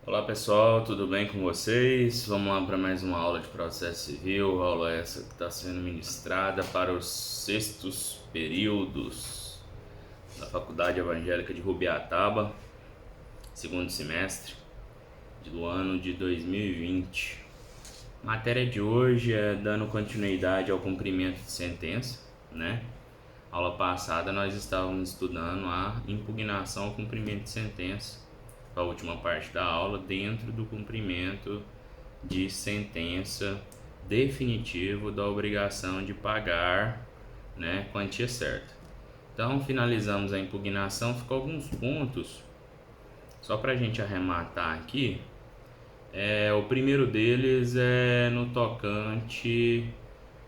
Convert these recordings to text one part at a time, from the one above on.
Olá pessoal, tudo bem com vocês? Vamos lá para mais uma aula de processo civil, aula essa que está sendo ministrada para os sextos períodos da Faculdade Evangélica de Rubiataba, segundo semestre do ano de 2020. A matéria de hoje é dando continuidade ao cumprimento de sentença, né? Aula passada nós estávamos estudando a impugnação ao cumprimento de sentença, a última parte da aula, dentro do cumprimento de sentença definitivo da obrigação de pagar, né, quantia certa. Então finalizamos a impugnação, ficou alguns pontos só para a gente arrematar aqui. O primeiro deles é no tocante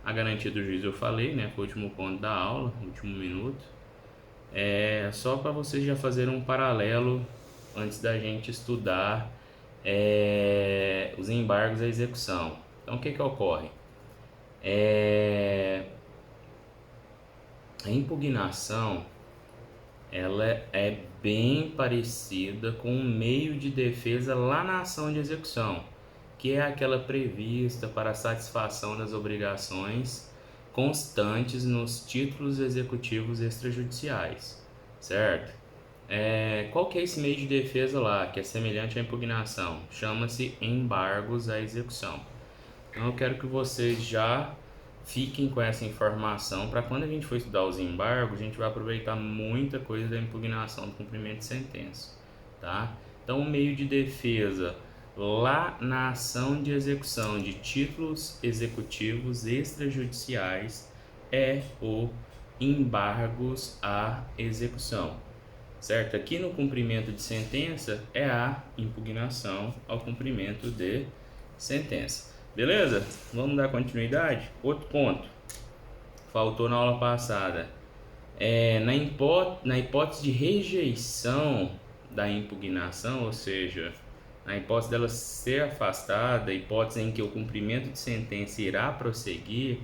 à garantia do juiz. Eu falei, né, foi o último ponto da aula, último minuto. Só para vocês já fazerem um paralelo antes da gente estudar os embargos à execução. Então, o que ocorre? A impugnação ela é bem parecida com o meio de defesa lá na ação de execução, que é aquela prevista para a satisfação das obrigações constantes nos títulos executivos extrajudiciais, certo? Qual que é esse meio de defesa lá, que é semelhante à impugnação? Chama-se embargos à execução. Então eu quero que vocês já fiquem com essa informação para quando a gente for estudar os embargos, a gente vai aproveitar muita coisa da impugnação do cumprimento de sentença, tá? Então o meio de defesa lá na ação de execução de títulos executivos extrajudiciais é o embargos à execução, certo? Aqui no cumprimento de sentença é a impugnação ao cumprimento de sentença. Beleza? Vamos dar continuidade? Outro ponto, faltou na aula passada. Na hipótese de rejeição da impugnação, ou seja, na hipótese dela ser afastada, hipótese em que o cumprimento de sentença irá prosseguir,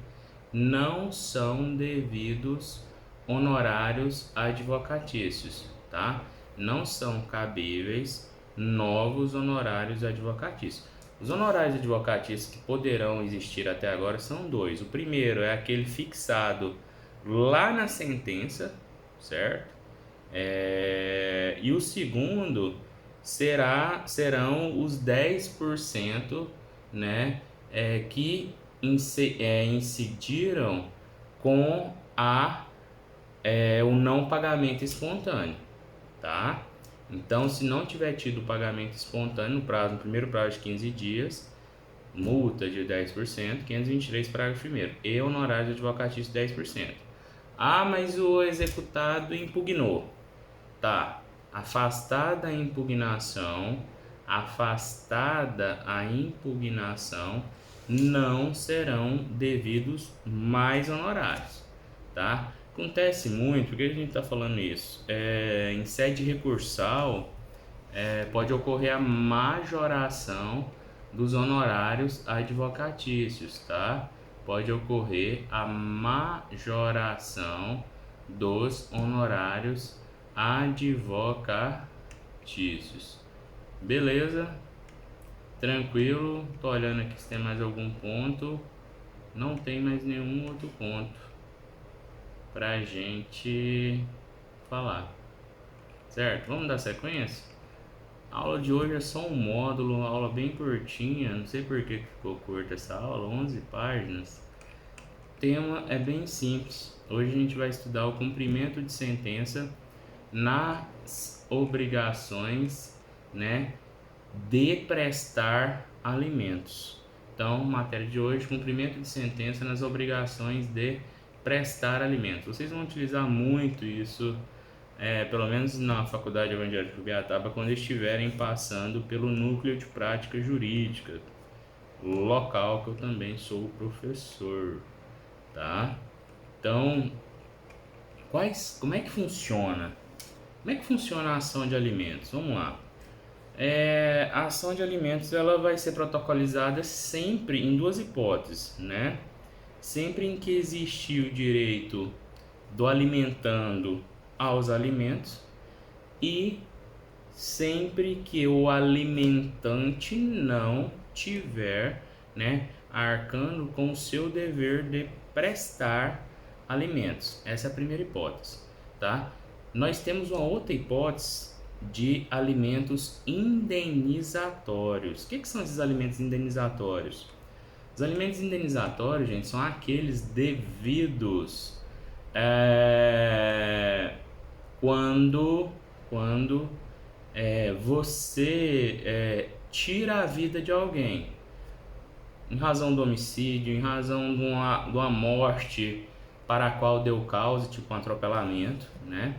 não são devidos honorários advocatícios, tá? Não são cabíveis novos honorários advocatícios. Os honorários advocatícios que poderão existir até agora são dois. O primeiro é aquele fixado lá na sentença, certo? E o segundo serão os 10%, né, que incidiram com o não pagamento espontâneo, tá? Então, se não tiver tido pagamento espontâneo no primeiro prazo de 15 dias, multa de 10%, 523 parágrafo 1º, e honorários advocatícios 10%. Mas o executado impugnou. Tá, afastada a impugnação, não serão devidos mais honorários, tá? Acontece muito, por que a gente está falando isso? Em sede recursal, pode ocorrer a majoração dos honorários advocatícios, tá? Pode ocorrer a majoração dos honorários advocatícios. Beleza? Tranquilo? Tô olhando aqui se tem mais algum ponto. Não tem mais nenhum outro ponto pra gente falar, certo? Vamos dar sequência? A aula de hoje é só um módulo, uma aula bem curtinha, não sei por que ficou curta essa aula, 11 páginas. O tema é bem simples. Hoje a gente vai estudar o cumprimento de sentença nas obrigações, né, de prestar alimentos. Então, matéria de hoje, cumprimento de sentença nas obrigações de prestar alimentos. Vocês vão utilizar muito isso, pelo menos na Faculdade Evangélica de Rubiataba, quando estiverem passando pelo núcleo de prática jurídica, local que eu também sou professor, tá? Então, como é que funciona? Como é que funciona a ação de alimentos? Vamos lá. A ação de alimentos ela vai ser protocolizada sempre em duas hipóteses, né? Sempre em que existir o direito do alimentando aos alimentos e sempre que o alimentante não tiver, né, arcando com o seu dever de prestar alimentos. Essa é a primeira hipótese, tá? Nós temos uma outra hipótese de alimentos indenizatórios. O que são esses alimentos indenizatórios? Os alimentos indenizatórios, gente, são aqueles devidos quando você tira a vida de alguém em razão do homicídio, em razão de uma morte para a qual deu causa, tipo um atropelamento, né?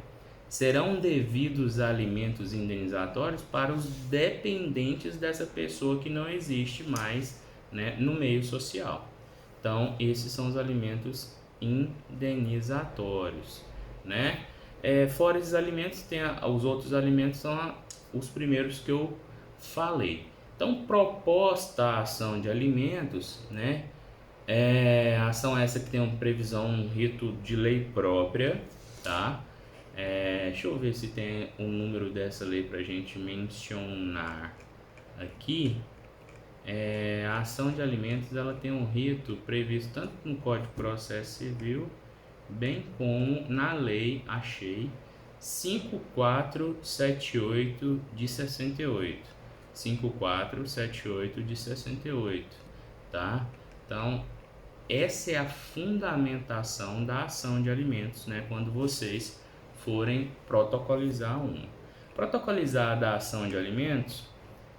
Serão devidos alimentos indenizatórios para os dependentes dessa pessoa que não existe mais, né, no meio social. Então, esses são os alimentos indenizatórios, né? Fora esses alimentos, os outros alimentos são os primeiros que eu falei. Então, proposta a ação de alimentos, né? Ação essa que tem uma previsão, um rito de lei própria, tá? Deixa eu ver se tem um número dessa lei para a gente mencionar aqui. A ação de alimentos, ela tem um rito previsto tanto no Código de Processo Civil, bem como na lei, achei, 5478 de 68. 5478 de 68, tá? Então, essa é a fundamentação da ação de alimentos, né? Quando vocês forem protocolizar uma. Protocolizada a ação de alimentos,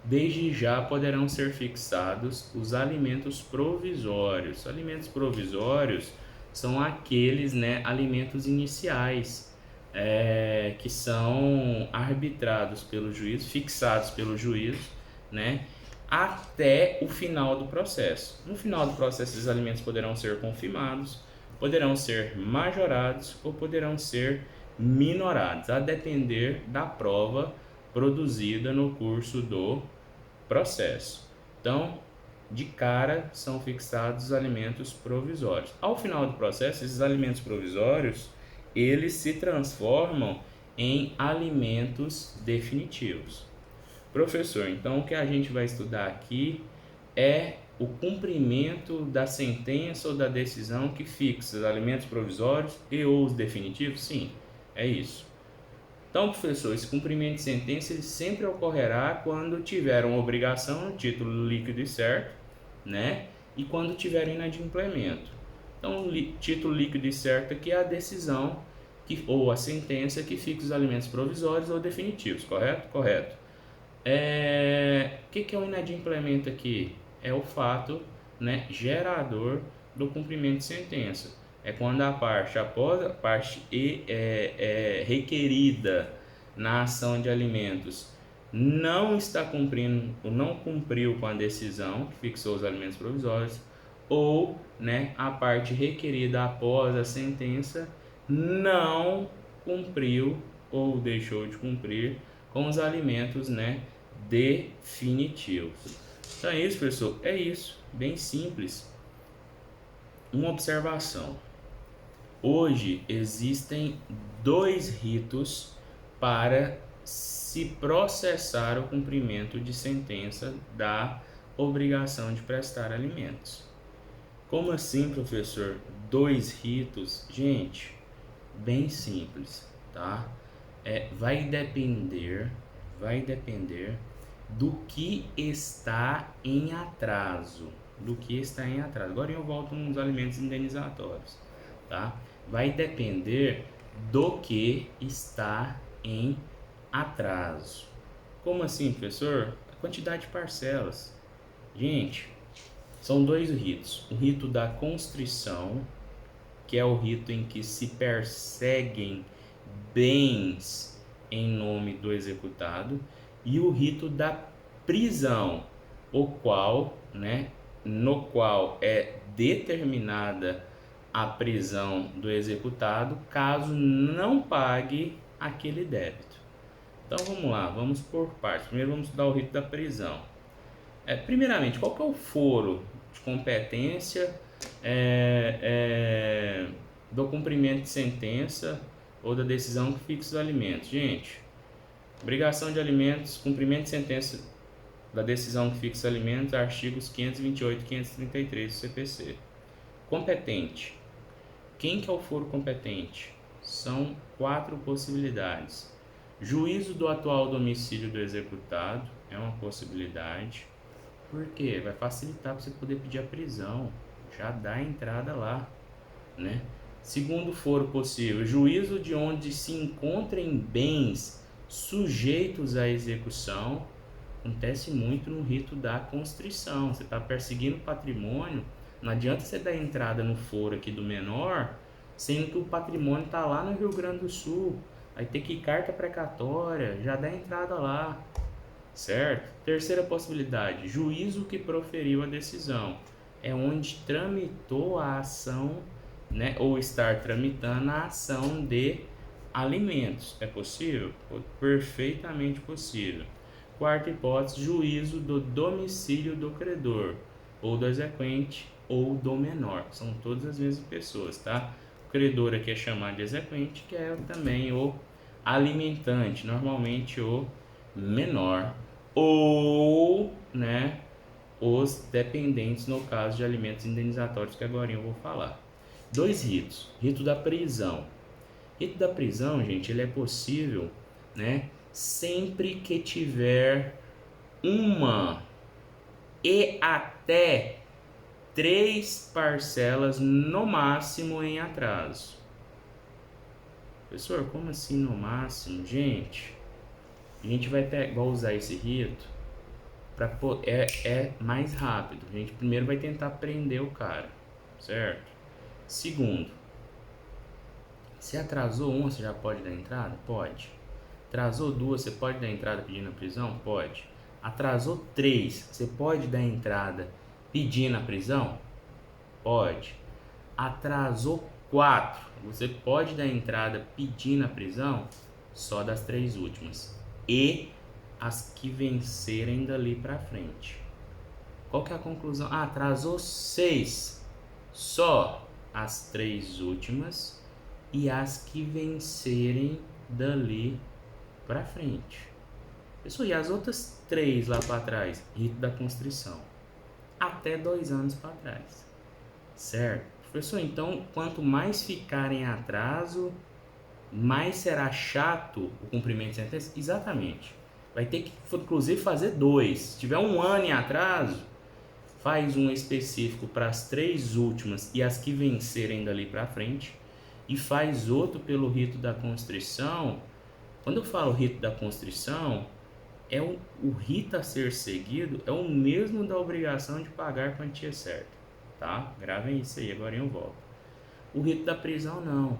desde já poderão ser fixados os alimentos provisórios. Alimentos provisórios são aqueles, né, alimentos iniciais que são arbitrados pelo juiz, fixados pelo juiz, né, até o final do processo. No final do processo, esses alimentos poderão ser confirmados, poderão ser majorados ou poderão ser minorados, a depender da prova produzida no curso do processo. Então, de cara, são fixados os alimentos provisórios. Ao final do processo, esses alimentos provisórios, eles se transformam em alimentos definitivos. Professor, então o que a gente vai estudar aqui é o cumprimento da sentença ou da decisão que fixa os alimentos provisórios e ou os definitivos? Sim, é isso. Então, professor, esse cumprimento de sentença ele sempre ocorrerá quando tiver uma obrigação no título líquido e certo, né? E quando tiver inadimplemento. Então, título líquido e certo aqui é a decisão ou a sentença que fixa os alimentos provisórios ou definitivos, correto? Correto. O que é o inadimplemento aqui? É o fato, né, gerador do cumprimento de sentença. É quando a parte, após a parte requerida na ação de alimentos, não está cumprindo ou não cumpriu com a decisão que fixou os alimentos provisórios, ou, né, a parte requerida após a sentença não cumpriu ou deixou de cumprir com os alimentos, né, definitivos. Então é isso, professor. É isso, bem simples. Uma observação. Hoje existem dois ritos para se processar o cumprimento de sentença da obrigação de prestar alimentos. Como assim, professor? Dois ritos? Gente, bem simples, tá? Vai depender do que está em atraso. Agora eu volto nos alimentos indenizatórios, tá? Vai depender do que está em atraso. Como assim, professor? A quantidade de parcelas. Gente, são dois ritos. O rito da constrição, que é o rito em que se perseguem bens em nome do executado, e o rito da prisão, no qual é determinada a prisão do executado caso não pague aquele débito. Então vamos lá, vamos por partes. Primeiro vamos estudar o rito da prisão. Primeiramente, qual que é o foro de competência do cumprimento de sentença ou da decisão que fixa os alimentos? Gente, Obrigação de alimentos, cumprimento de sentença da decisão que fixa alimentos, artigos 528 e 533 do CPC. Competente. Quem que é o foro competente? São 4 possibilidades. Juízo do atual domicílio do executado é uma possibilidade. Por quê? Vai facilitar para você poder pedir a prisão. Já dá a entrada lá, né? Segundo foro possível, juízo de onde se encontrem bens sujeitos à execução. Acontece muito no rito da constrição. Você está perseguindo patrimônio, não adianta você dar entrada no foro aqui do menor, sendo que o patrimônio está lá no Rio Grande do Sul. Aí tem que ir carta precatória, já dá entrada lá, certo? Terceira possibilidade, juízo que proferiu a decisão. É onde tramitou a ação, né, ou estar tramitando a ação de alimentos. É possível? Perfeitamente possível. Quarta hipótese, juízo do domicílio do credor, ou do exequente, ou do menor. São todas as mesmas pessoas, tá? O credor aqui é chamado de exequente, que é também o alimentante, normalmente o menor, ou, né, os dependentes no caso de alimentos indenizatórios, que agora eu vou falar. 2 ritos. Rito da prisão. Rito da prisão, gente, ele é possível, né, sempre que tiver uma e até 3 parcelas no máximo em atraso. Professor, como assim no máximo? Gente, a gente vai usar esse rito para é mais rápido. A gente primeiro vai tentar prender o cara, certo? Segundo, se atrasou uma, você já pode dar entrada? Pode. Atrasou 2, você pode dar entrada pedindo a prisão? Pode. Atrasou 3, você pode dar entrada pedindo a prisão? Pode. Atrasou 4, você pode dar entrada pedindo a prisão? Só das 3 últimas. E as que vencerem dali para frente. Qual que é a conclusão? Atrasou 6, só as 3 últimas e as que vencerem dali para frente. Pessoal, e as outras 3 lá para trás? Rito da constrição. Até 2 anos para trás. Certo? Professor, então, quanto mais ficarem em atraso, mais será chato o cumprimento de sentença? Exatamente. Vai ter que, inclusive, fazer 2. Se tiver 1 ano em atraso, faz um específico para as 3 últimas e as que vencerem dali para frente, e faz outro pelo rito da constrição. Quando eu falo rito da constrição, o rito a ser seguido é o mesmo da obrigação de pagar a quantia certa, tá? Gravem isso aí, agora eu volto. O rito da prisão não.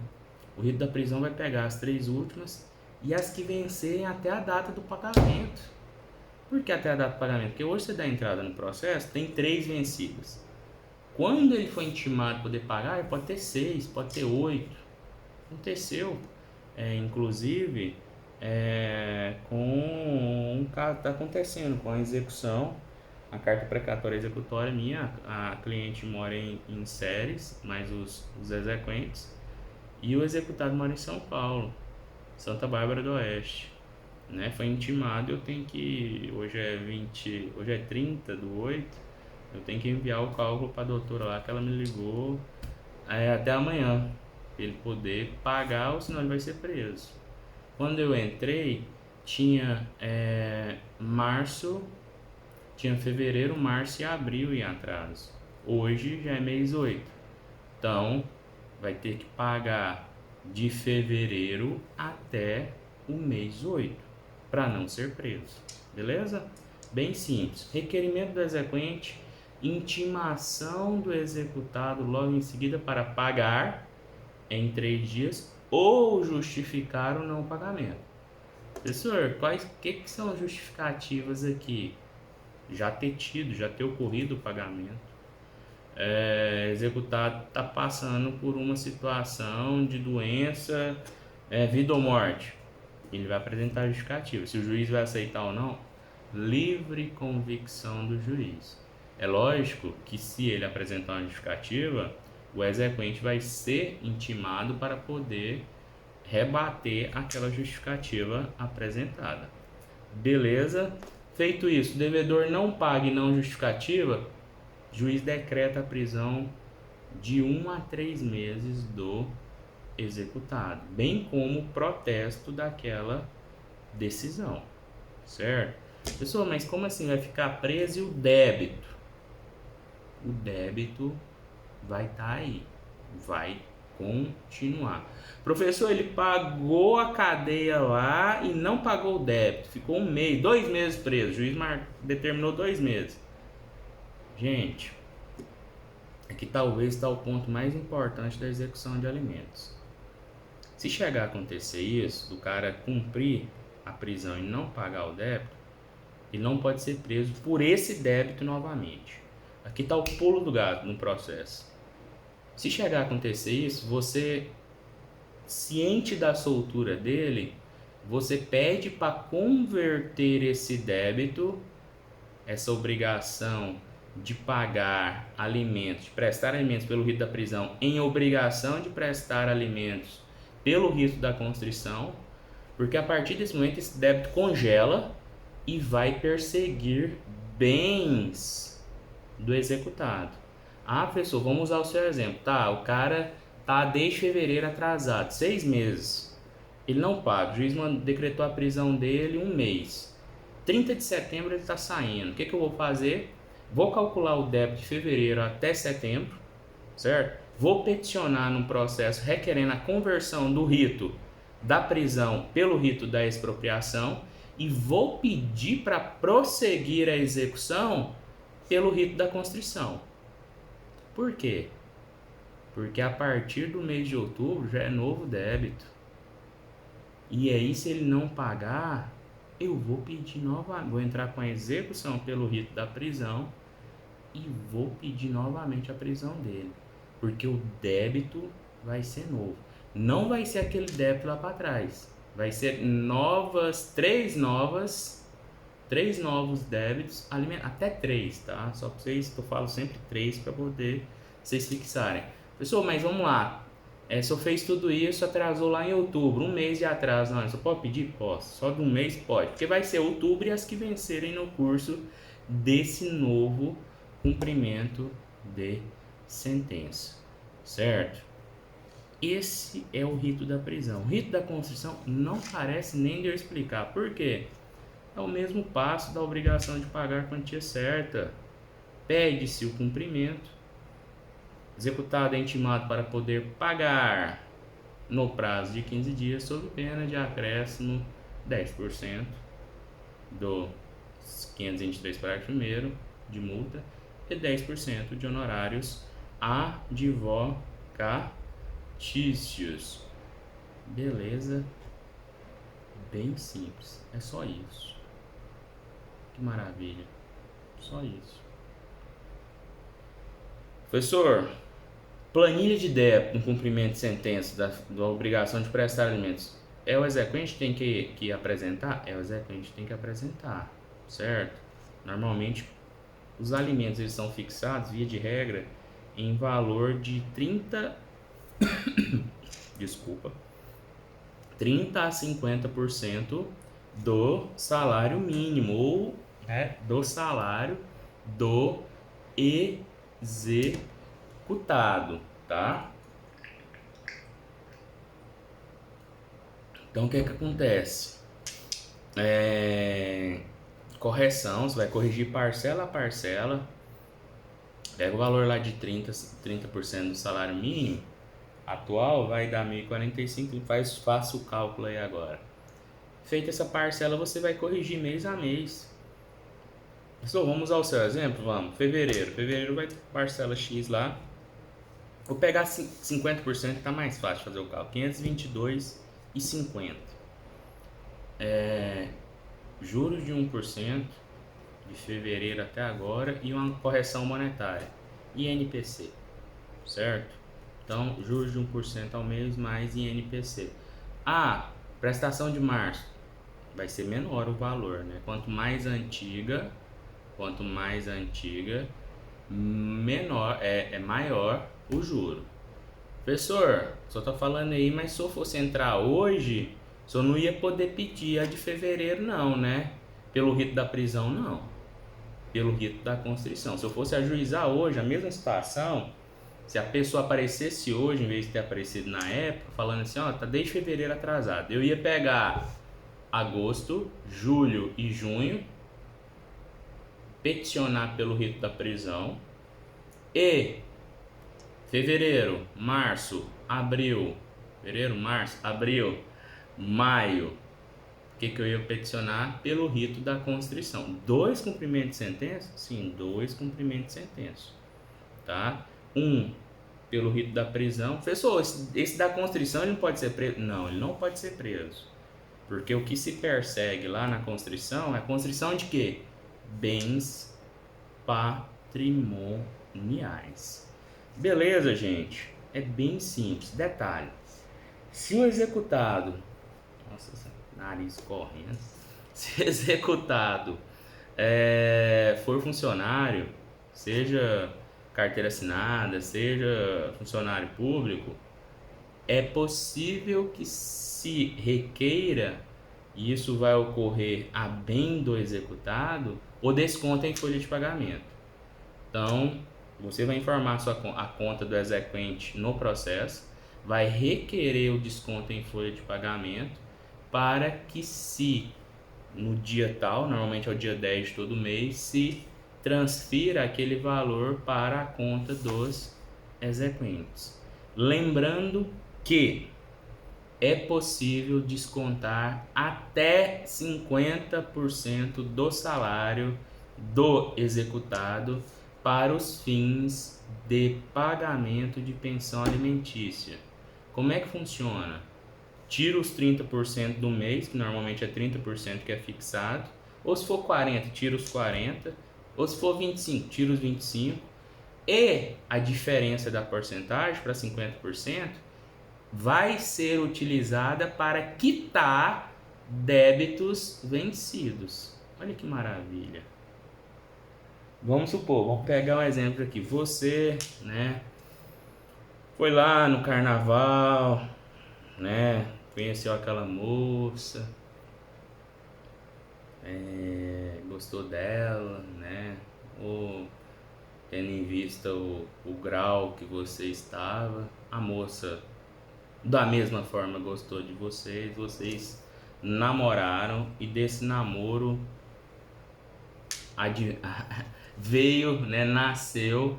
O rito da prisão vai pegar as 3 últimas e as que vencerem até a data do pagamento. Por que até a data do pagamento? Porque hoje você dá entrada no processo, tem 3 vencidas. Quando ele for intimado poder pagar, ele pode ter 6, pode ter 8. Aconteceu, inclusive, com um caso que está acontecendo com a execução, a carta precatória executória minha, a cliente mora em Ceres, mais os exequentes, e o executado mora em São Paulo, Santa Bárbara do Oeste, né? Foi intimado, eu tenho que, hoje é 30/8, eu tenho que enviar o cálculo para a doutora lá, que ela me ligou até amanhã, para ele poder pagar, ou senão ele vai ser preso. Quando eu entrei, tinha fevereiro, março e abril em atraso. Hoje já é mês 8. Então, vai ter que pagar de fevereiro até o mês 8, para não ser preso. Beleza? Bem simples. Requerimento do exequente, intimação do executado logo em seguida para pagar em 3 dias ou justificar o não pagamento. Professor, que são as justificativas aqui? Já ter ocorrido o pagamento. Executado está passando por uma situação de doença, vida ou morte. Ele vai apresentar a justificativa. Se o juiz vai aceitar ou não, livre convicção do juiz. É lógico que se ele apresentar uma justificativa, o exequente vai ser intimado para poder rebater aquela justificativa apresentada. Beleza? Feito isso, devedor não paga e não justificativa, juiz decreta a prisão de 1 a 3 meses do executado, bem como protesto daquela decisão, certo? Pessoal, mas como assim vai ficar preso e o débito? O débito vai estar aí, vai continuar. Professor, ele pagou a cadeia lá e não pagou o débito, ficou 1 mês, 2 meses preso, o juiz determinou 2 meses. Gente, aqui talvez está o ponto mais importante da execução de alimentos. Se chegar a acontecer isso, do cara cumprir a prisão e não pagar o débito, ele não pode ser preso por esse débito novamente. Aqui está o pulo do gato no processo. Se chegar a acontecer isso, você, ciente da soltura dele, você pede para converter esse débito, essa obrigação de pagar alimentos, de prestar alimentos pelo rito da prisão, em obrigação de prestar alimentos pelo rito da constrição, porque a partir desse momento esse débito congela e vai perseguir bens do executado. Ah, professor, vamos usar o seu exemplo. Tá, o cara tá desde fevereiro atrasado, 6 meses. Ele não paga, o juiz decretou a prisão dele 1 mês. 30 de setembro ele está saindo. O que eu vou fazer? Vou calcular o débito de fevereiro até setembro, certo? Vou peticionar no processo requerendo a conversão do rito da prisão pelo rito da expropriação e vou pedir para prosseguir a execução pelo rito da constrição. Por quê? Porque a partir do mês de outubro já é novo débito. E aí, se ele não pagar, eu vou pedir novamente, vou entrar com a execução pelo rito da prisão e vou pedir novamente a prisão dele. Porque o débito vai ser novo. Não vai ser aquele débito lá para trás. Vai ser três novos débitos, até 3, tá? Só para vocês, eu falo sempre 3 para poder vocês fixarem. Pessoal, mas vamos lá. Se eu fez tudo isso, atrasou lá em outubro, 1 mês de atraso, não, só pode pedir? Posso. Só de 1 mês pode, porque vai ser outubro e as que vencerem no curso desse novo cumprimento de sentença, certo? Esse é o rito da prisão. O rito da constrição não parece nem de eu explicar. Por quê? É o mesmo passo da obrigação de pagar a quantia certa. Pede-se o cumprimento, executado é intimado para poder pagar no prazo de 15 dias, sob pena de acréscimo 10% do 523, parágrafo 1º, de multa, e 10% de honorários advocatícios. Beleza? Bem simples, é só isso. Que maravilha, só isso. Professor, planilha de débito no cumprimento de sentença da obrigação de prestar alimentos, é o exequente que tem que apresentar? É o exequente que tem que apresentar, certo? Normalmente, os alimentos eles são fixados, via de regra, em valor de 30 a 50% do salário mínimo ou do salário do executado, tá? Então o que acontece? Correção, você vai corrigir parcela a parcela, pega o valor lá de 30% do salário mínimo atual, vai dar 1.045, faça o cálculo aí agora. Feita essa parcela, você vai corrigir mês a mês. Pessoal, vamos usar o seu exemplo? Vamos. Fevereiro vai ter parcela X lá. Vou pegar 50%, que tá mais fácil fazer o cálculo. 522,50. Juros de 1% de fevereiro até agora e uma correção monetária. INPC, certo? Então, juros de 1% ao mês mais INPC. Prestação de março. Vai ser menor o valor, né? Quanto mais antiga, menor, maior o juro. Professor, só tô falando aí, mas se eu fosse entrar hoje, só não ia poder pedir a de fevereiro não, né? Pelo rito da prisão, não. Pelo rito da constrição. Se eu fosse ajuizar hoje a mesma situação, se a pessoa aparecesse hoje, em vez de ter aparecido na época, falando assim, ó, tá desde fevereiro atrasado, eu ia pegar agosto, julho e junho, peticionar pelo rito da prisão, e fevereiro, março, abril, maio, o que eu ia peticionar? Pelo rito da constrição. 2 cumprimentos de sentença? Sim, 2 cumprimentos de sentença, tá? Um pelo rito da prisão. Professor, esse da constrição ele não pode ser preso? Não, ele não pode ser preso. Porque o que se persegue lá na constrição é a constrição de quê? Bens patrimoniais. Beleza, gente? É bem simples. Detalhe: se o executado, nossa, nariz correndo, se o executado for funcionário, seja carteira assinada, seja funcionário público, é possível que se requeira, e isso vai ocorrer a bem do executado, o desconto em folha de pagamento. Então, você vai informar a conta do exequente no processo, vai requerer o desconto em folha de pagamento para que, se no dia tal, normalmente é o dia 10 de todo mês, se transfira aquele valor para a conta dos exequentes. Lembrando que é possível descontar até 50% do salário do executado para os fins de pagamento de pensão alimentícia. Como é que funciona? Tira os 30% do mês, que normalmente é 30% que é fixado, ou se for 40, tira os 40, ou se for 25, tira os 25, e a diferença da porcentagem para 50% vai ser utilizada para quitar débitos vencidos. Olha que maravilha. Vamos supor, vamos pegar um exemplo aqui. Você, né, foi lá no carnaval, né, conheceu aquela moça, gostou dela, né, ou tendo em vista o grau que você estava, a moça da mesma forma gostou de vocês namoraram, e desse namoro veio, né, nasceu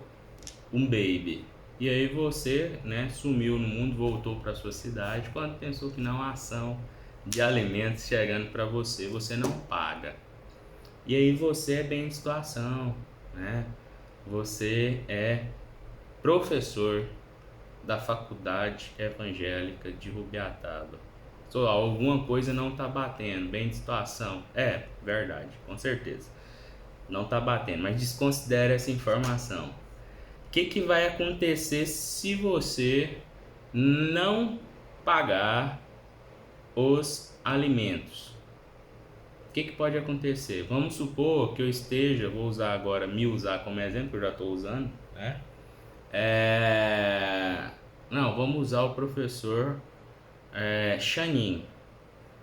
um baby. E aí você, né, sumiu no mundo, voltou para sua cidade, quando pensou que não, a ação de alimentos chegando para você, você não paga. E aí você é bem de situação, né? Você é professor da Faculdade Evangélica de Rubiataba. Só alguma coisa não tá batendo, bem de situação. É, verdade, com certeza. Não tá batendo, mas desconsidere essa informação. O que vai acontecer se você não pagar os alimentos? O que pode acontecer? Vamos supor que eu esteja, vou usar agora, me usar como exemplo, eu já estou usando, né? Não, vamos usar o professor Chanin,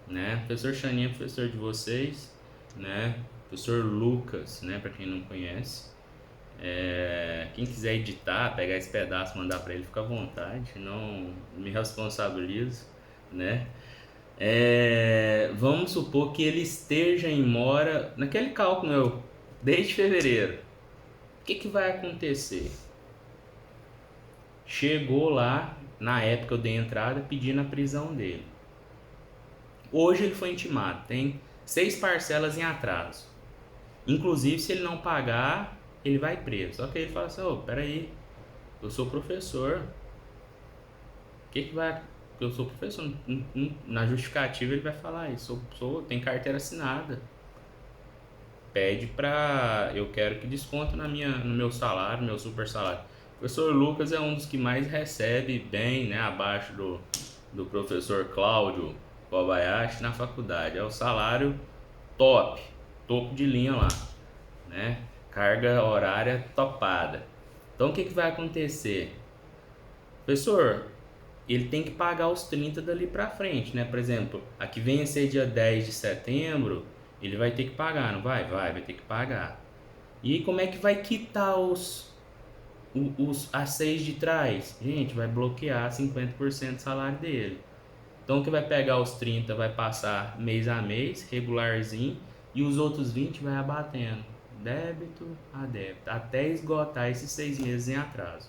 né? Professor Chanin é professor de vocês, né? Professor Lucas, né? Para quem não conhece. Quem quiser editar, pegar esse pedaço, mandar para ele, fica à vontade, não me responsabilizo, né? Vamos supor que ele esteja em mora, naquele cálculo meu, desde fevereiro. O que vai acontecer? Chegou lá, na época eu dei entrada, pedindo a prisão dele. Hoje ele foi intimado, tem 6 parcelas em atraso. Inclusive, se ele não pagar, ele vai preso. Só que ele fala assim: peraí, eu sou professor. O que vai... Eu sou professor. Na justificativa ele vai falar isso. Tem carteira assinada. Pede pra... Eu quero que desconto no meu salário, meu super salário. O professor Lucas é um dos que mais recebe bem, né? Abaixo do professor Cláudio Kobayashi na faculdade. É o salário top. Topo de linha lá, né? Carga horária topada. Então o que vai acontecer? Professor, ele tem que pagar os 30 dali para frente, né? Por exemplo, aqui vencer dia 10 de setembro, ele vai ter que pagar, não vai? Vai ter que pagar. E aí, como é que vai quitar as 6 de trás? Gente, vai bloquear 50% do salário dele. Então, o que vai pegar os 30 vai passar mês a mês, regularzinho, e os outros 20 vai abatendo, débito a débito, até esgotar esses 6 meses em atraso.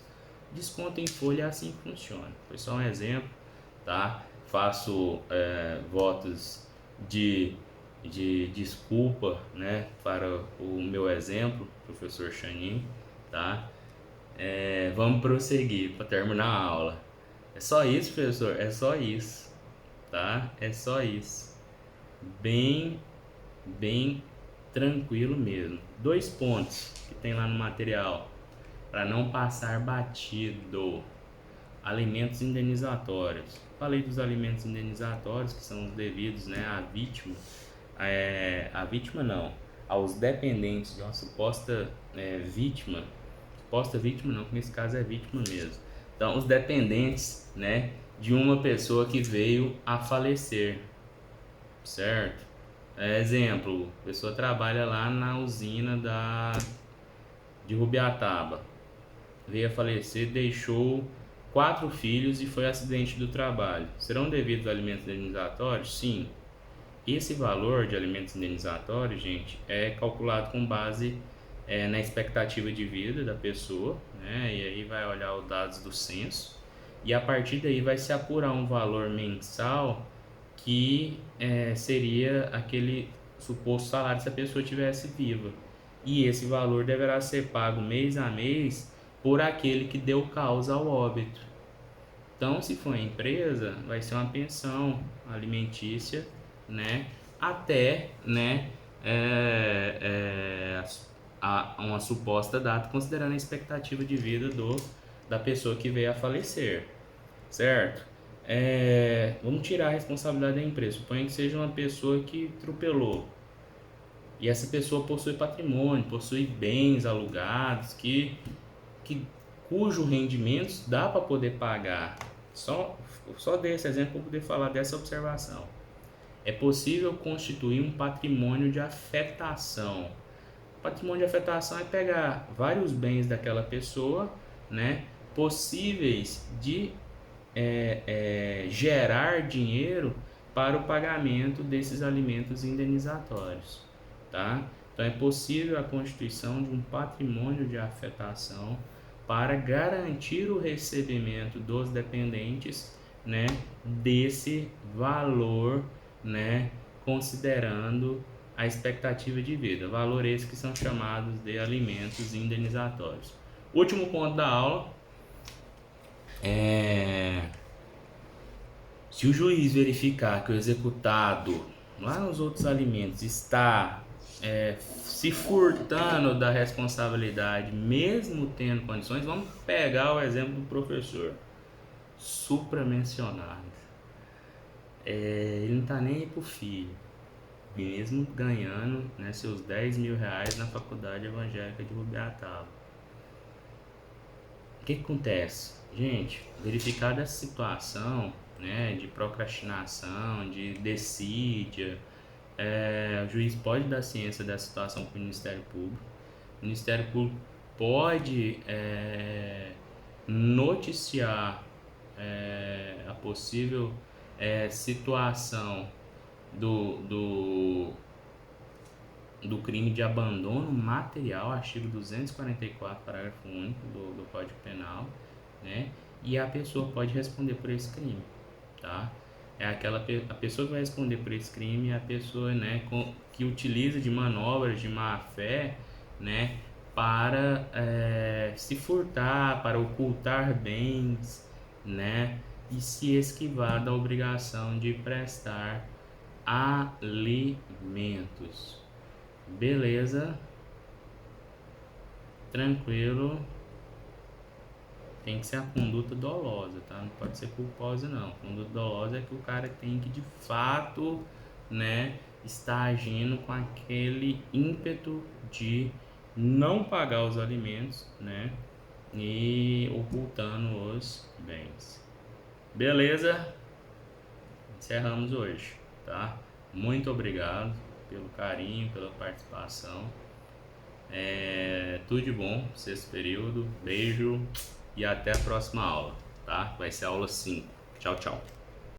Desconto em folha é assim que funciona. Foi só um exemplo, tá? Faço votos de desculpa, né, para o meu exemplo, professor Chanin, tá? Vamos prosseguir para terminar a aula. É só isso, professor? É só isso, tá? É só isso. Bem, bem tranquilo mesmo. Dois pontos que tem lá no material para não passar batido. Alimentos indenizatórios. Falei dos alimentos indenizatórios, que são os devidos, né, à vítima. A vítima não, aos dependentes de uma suposta vítima. Suposta vítima não, que nesse caso é vítima mesmo. Então, os dependentes, né, de uma pessoa que veio a falecer, certo? Exemplo, a pessoa trabalha lá na usina de Rubiataba, veio a falecer, deixou 4 filhos e foi acidente do trabalho. Serão devidos alimentos indenizatórios? Sim. Esse valor de alimentos indenizatórios, gente, é calculado com base na expectativa de vida da pessoa, né? E aí vai olhar os dados do censo e a partir daí vai se apurar um valor mensal que seria aquele suposto salário se a pessoa estivesse viva. E esse valor deverá ser pago mês a mês por aquele que deu causa ao óbito. Então, se for empresa, vai ser uma pensão alimentícia, né? Até, né? Uma suposta data, considerando a expectativa de vida da pessoa que veio a falecer, certo? Vamos tirar a responsabilidade da empresa. Suponha que seja uma pessoa que atropelou e essa pessoa possui patrimônio, possui bens alugados cujo rendimento dá para poder pagar. Só desse exemplo para poder falar dessa observação. É possível constituir um patrimônio de afetação. Patrimônio de afetação é pegar vários bens daquela pessoa, né, possíveis de gerar dinheiro para o pagamento desses alimentos indenizatórios, tá? Então é possível a constituição de um patrimônio de afetação para garantir o recebimento dos dependentes, né, desse valor, né, considerando a expectativa de vida. Valor esse que são chamados de alimentos indenizatórios. Último ponto da aula se o juiz verificar que o executado lá nos outros alimentos está se furtando da responsabilidade, mesmo tendo condições, vamos pegar o exemplo do professor supramencionado. Ele não está nem aí pro filho, mesmo ganhando, né, seus 10 mil reais na faculdade evangélica de Rubiataba. O que acontece? Gente, verificada essa situação, né, de procrastinação, de desídia, o juiz pode dar ciência da situação para o Ministério Público. O Ministério Público pode noticiar a possível situação do crime de abandono material, artigo 244, parágrafo único do Código Penal, né? E a pessoa pode responder por esse crime, tá? A pessoa que vai responder por esse crime é a pessoa, né, que utiliza de manobras de má fé, né, para se furtar, para ocultar bens, né, e se esquivar da obrigação de prestar alimentos. Beleza, tranquilo. Tem que ser a conduta dolosa, tá? Não pode ser culposa não. Conduta dolosa é que o cara tem que de fato, né, estar agindo com aquele ímpeto de não pagar os alimentos, né, e ocultando os bens. Beleza? Encerramos hoje, tá? Muito obrigado pelo carinho, pela participação. Tudo de bom, sexto período. Beijo e até a próxima aula, tá? Vai ser a aula 5. Tchau, tchau.